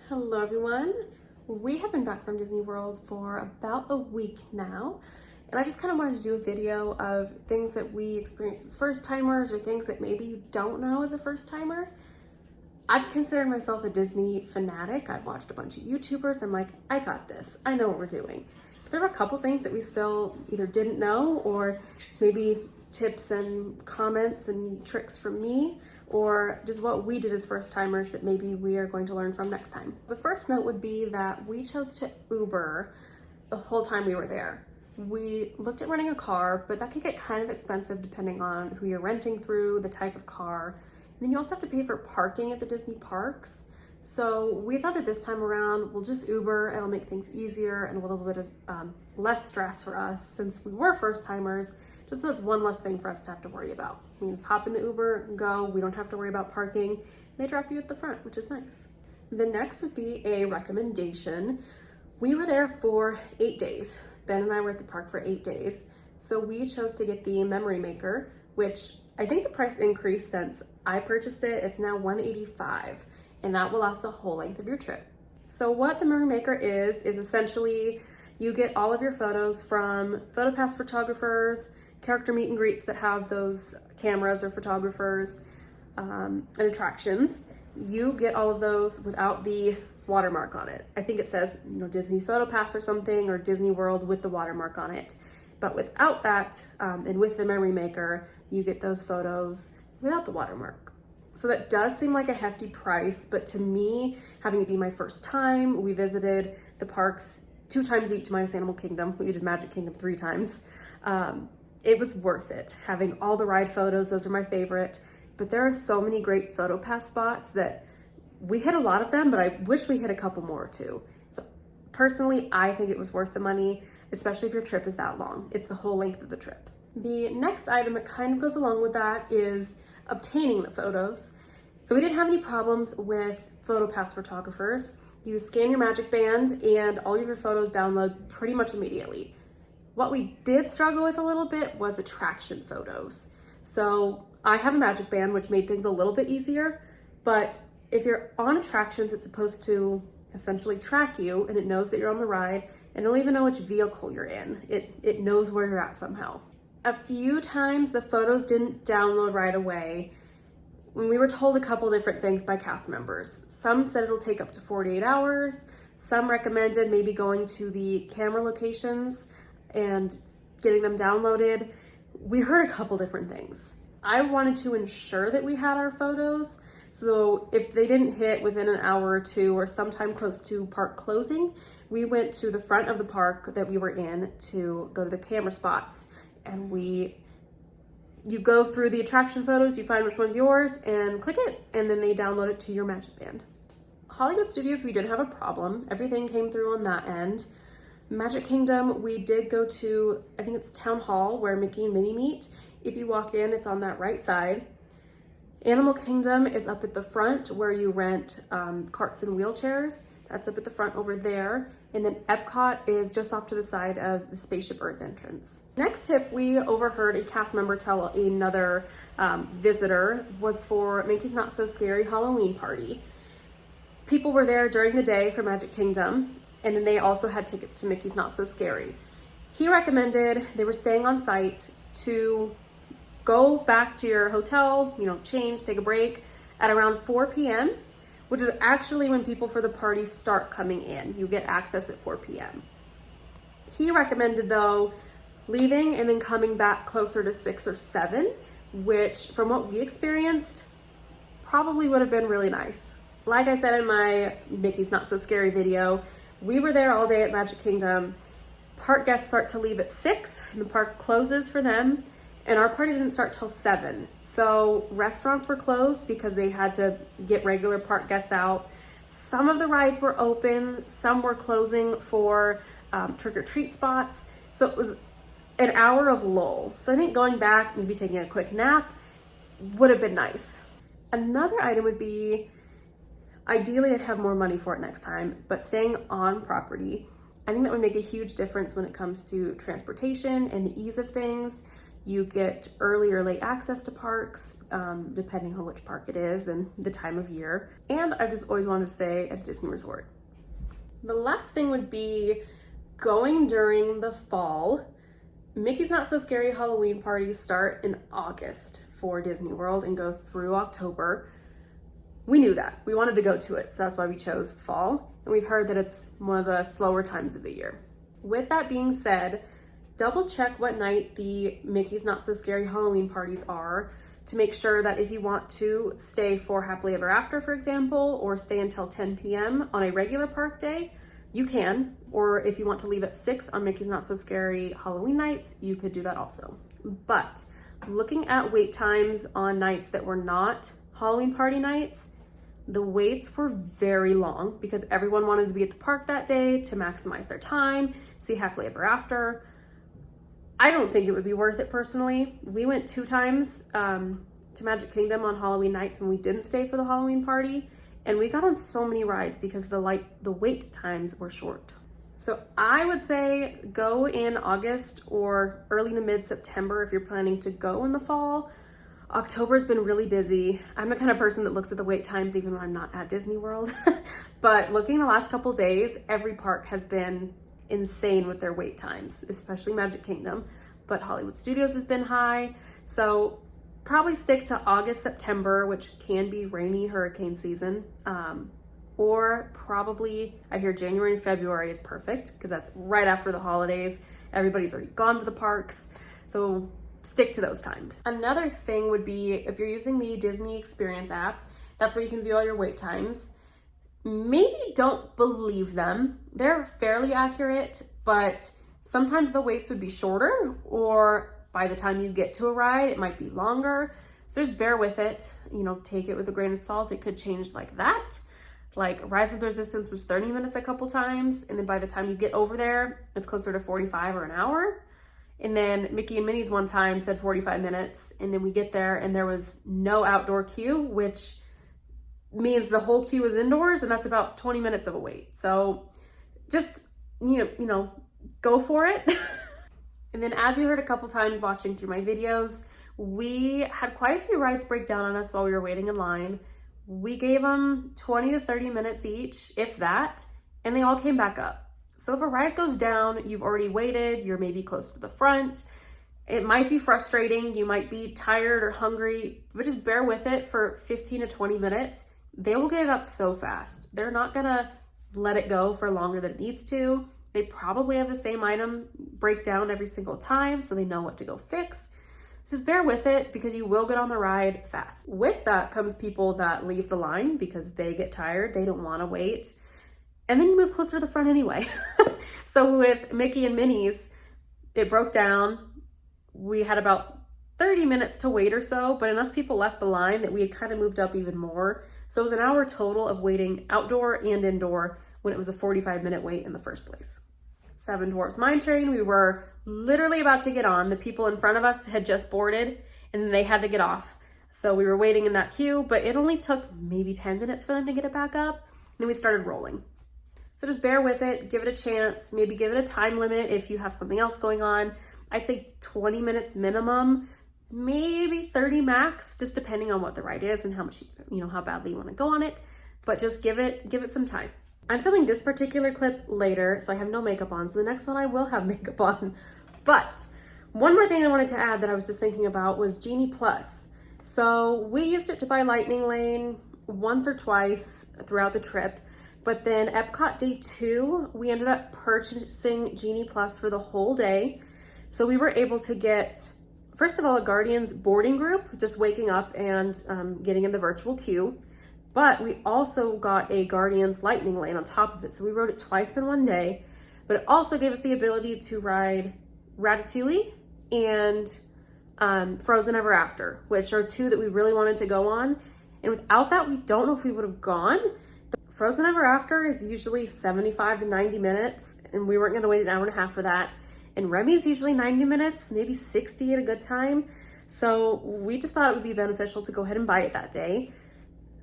Hello everyone. We have been back from Disney World for about a week now, and I just kind of wanted to do a video of things that we experienced as first timers or things that maybe you don't know as a first timer. I've considered myself a Disney fanatic. I've watched a bunch of YouTubers. I'm like, I got this. I know what we're doing. But there were a couple things that we still either didn't know, or maybe tips and comments and tricks from me, or just what we did as first timers that maybe we are going to learn from next time. The first note would be that we chose to Uber the whole time we were there. We looked at renting a car, but that can get kind of expensive depending on who you're renting through, the type of car. And then you also have to pay for parking at the Disney parks. So we thought that this time around, we'll just Uber. It'll make things easier and a little bit of less stress for us since we were first timers. Just so that's one less thing for us to have to worry about. We can just hop in the Uber and go. We don't have to worry about parking. They drop you at the front, which is nice. The next would be a recommendation. We were there for 8 days. Ben and I were at the park for 8 days. So we chose to get the Memory Maker, which I think the price increased since I purchased it. It's now $185, and that will last the whole length of your trip. So what the Memory Maker is essentially you get all of your photos from PhotoPass photographers, character meet and greets that have those cameras or photographers, and attractions. You get all of those without the watermark on it. I think it says, Disney PhotoPass or something, or Disney World with the watermark on it. But without that, and with the Memory Maker, you get those photos without the watermark. So that does seem like a hefty price, but to me, having it be my first time, we visited the parks 2 times each minus Animal Kingdom. We did Magic Kingdom 3 times. It was worth it. Having all the ride photos, those are my favorite. But there are so many great PhotoPass spots that we hit a lot of them, but I wish we hit a couple more too. So personally, I think it was worth the money, especially if your trip is that long. It's the whole length of the trip. The next item that kind of goes along with that is obtaining the photos. So we didn't have any problems with PhotoPass photographers. You scan your Magic Band and all of your photos download pretty much immediately. What we did struggle with a little bit was attraction photos. So I have a Magic Band, which made things a little bit easier, but if you're on attractions, it's supposed to essentially track you, and it knows that you're on the ride, and it'll even know which vehicle you're in. It knows where you're at somehow. A few times the photos didn't download right away. We were told a couple different things by cast members. Some said it'll take up to 48 hours. Some recommended maybe going to the camera locations and getting them downloaded. We heard a couple different things. I wanted to ensure that we had our photos, so if they didn't hit within an hour or two or sometime close to park closing, we went to the front of the park that we were in to go to the camera spots, and you go through the attraction photos, you find which one's yours and click it, and then they download it to your Magic Band. Hollywood Studios, we did have a problem. Everything came through on that end. Magic Kingdom, we did go to, I think it's Town Hall where Mickey and Minnie meet. If you walk in, it's on that right side. Animal Kingdom is up at the front where you rent carts and wheelchairs. That's up at the front over there. And then Epcot is just off to the side of the Spaceship Earth entrance. Next tip we overheard a cast member tell another visitor was for Mickey's Not So Scary Halloween party. People were there during the day for Magic Kingdom, and then they also had tickets to Mickey's Not So Scary. He recommended, they were staying on site, to go back to your hotel, change, take a break at around 4 p.m., which is actually when people for the party start coming in. You get access at 4 p.m. He recommended, though, leaving and then coming back closer to 6 or 7, which, from what we experienced, probably would have been really nice. Like I said in my Mickey's Not So Scary video, we were there all day at Magic Kingdom. Park guests start to leave at 6, and the park closes for them, and our party didn't start till 7. So restaurants were closed because they had to get regular park guests out. Some of the rides were open, some were closing for trick-or-treat spots. So it was an hour of lull. So I think going back, maybe taking a quick nap would have been nice. Another item would be, ideally I'd have more money for it next time, but staying on property. I think that would make a huge difference when it comes to transportation and the ease of things. You get early or late access to parks, depending on which park it is and the time of year. And I've just always wanted to stay at a Disney resort. The last thing would be going during the fall. Mickey's Not So Scary Halloween parties start in August for Disney World and go through October. We knew that. We wanted to go to it, so that's why we chose fall. And we've heard that it's one of the slower times of the year. With that being said, double check what night the Mickey's Not So Scary Halloween parties are to make sure that if you want to stay for Happily Ever After, for example, or stay until 10 p.m. on a regular park day, you can. Or if you want to leave at 6 on Mickey's Not So Scary Halloween nights, you could do that also. But looking at wait times on nights that were not Halloween party nights, the waits were very long because everyone wanted to be at the park that day to maximize their time, see Happily Ever After. I don't think it would be worth it personally. We went 2 times to Magic Kingdom on Halloween nights and we didn't stay for the Halloween party. And we got on so many rides because the wait times were short. So I would say go in August or early to mid-September if you're planning to go in the fall. October's been really busy. I'm the kind of person that looks at the wait times even when I'm not at Disney World. But looking the last couple days, every park has been insane with their wait times, especially Magic Kingdom, but Hollywood Studios has been high. So probably stick to August, September, which can be rainy hurricane season, or probably I hear January and February is perfect because that's right after the holidays. Everybody's already gone to the parks, so stick to those times. Another thing would be if you're using the Disney Experience app, that's where you can view all your wait times. Maybe don't believe them. They're fairly accurate, but sometimes the waits would be shorter, or by the time you get to a ride, it might be longer. So just bear with it, take it with a grain of salt. It could change like that. Like Rise of the Resistance was 30 minutes a couple times, and then by the time you get over there, it's closer to 45 or an hour. And then Mickey and Minnie's one time said 45 minutes, and then we get there and there was no outdoor queue, which means the whole queue is indoors, and that's about 20 minutes of a wait. So just, go for it. And then as you heard a couple times watching through my videos, we had quite a few rides break down on us while we were waiting in line. We gave them 20 to 30 minutes each, if that, and they all came back up. So if a ride goes down, you've already waited, you're maybe close to the front, it might be frustrating, you might be tired or hungry, but just bear with it for 15 to 20 minutes. They will get it up so fast. They're not gonna let it go for longer than it needs to. They probably have the same item break down every single time, so they know what to go fix. So just bear with it because you will get on the ride fast. With that comes people that leave the line because they get tired, they don't wanna wait. And then you move closer to the front anyway. So with Mickey and Minnie's, it broke down. We had about 30 minutes to wait or so, but enough people left the line that we had kind of moved up even more. So it was an hour total of waiting outdoor and indoor when it was a 45-minute wait in the first place. Seven Dwarfs Mine Train, we were literally about to get on. The people in front of us had just boarded and they had to get off. So we were waiting in that queue, but it only took maybe 10 minutes for them to get it back up. And then we started rolling. So just bear with it, give it a chance, maybe give it a time limit if you have something else going on. I'd say 20 minutes minimum, maybe 30 max, just depending on what the ride is and how much, how badly you want to go on it. But just give it some time. I'm filming this particular clip later, so I have no makeup on. So the next one I will have makeup on. But one more thing I wanted to add that I was just thinking about was Genie Plus. So we used it to buy Lightning Lane once or twice throughout the trip. But then Epcot Day 2, we ended up purchasing Genie Plus for the whole day. So we were able to get, first of all, a Guardians boarding group, just waking up and getting in the virtual queue. But we also got a Guardians Lightning Lane on top of it. So we rode it twice in one day. But it also gave us the ability to ride Ratatouille and Frozen Ever After, which are 2 that we really wanted to go on. And without that, we don't know if we would have gone. Frozen Ever After is usually 75 to 90 minutes, and we weren't gonna wait an hour and a half for that. And Remy's usually 90 minutes, maybe 60 at a good time. So we just thought it would be beneficial to go ahead and buy it that day.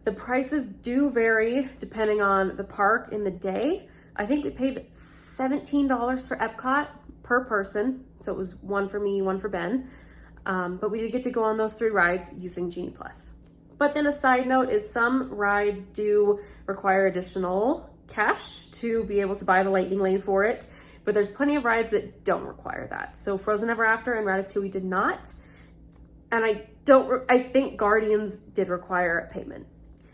The prices do vary depending on the park and the day. I think we paid $17 for Epcot per person. So it was one for me, one for Ben. But we did get to go on those 3 rides using Genie Plus. But then a side note is some rides do require additional cash to be able to buy the Lightning Lane for it, but there's plenty of rides that don't require that. So Frozen Ever After and Ratatouille did not, and I think Guardians did require a payment.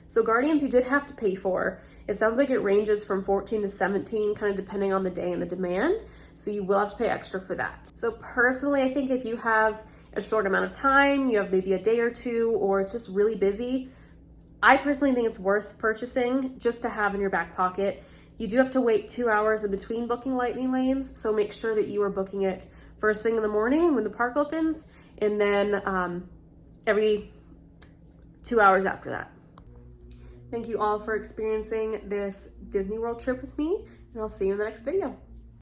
So Guardians you did have to pay for. It sounds like it ranges from 14 to 17, kind of depending on the day and the demand. So you will have to pay extra for that. So personally, I think if you have a short amount of time, you have maybe a day or two, or it's just really busy, I personally think it's worth purchasing just to have in your back pocket. You do have to wait 2 hours in between booking Lightning Lanes, so make sure that you are booking it first thing in the morning when the park opens, and then every 2 hours after that. Thank you all for experiencing this Disney World trip with me, and I'll see you in the next video.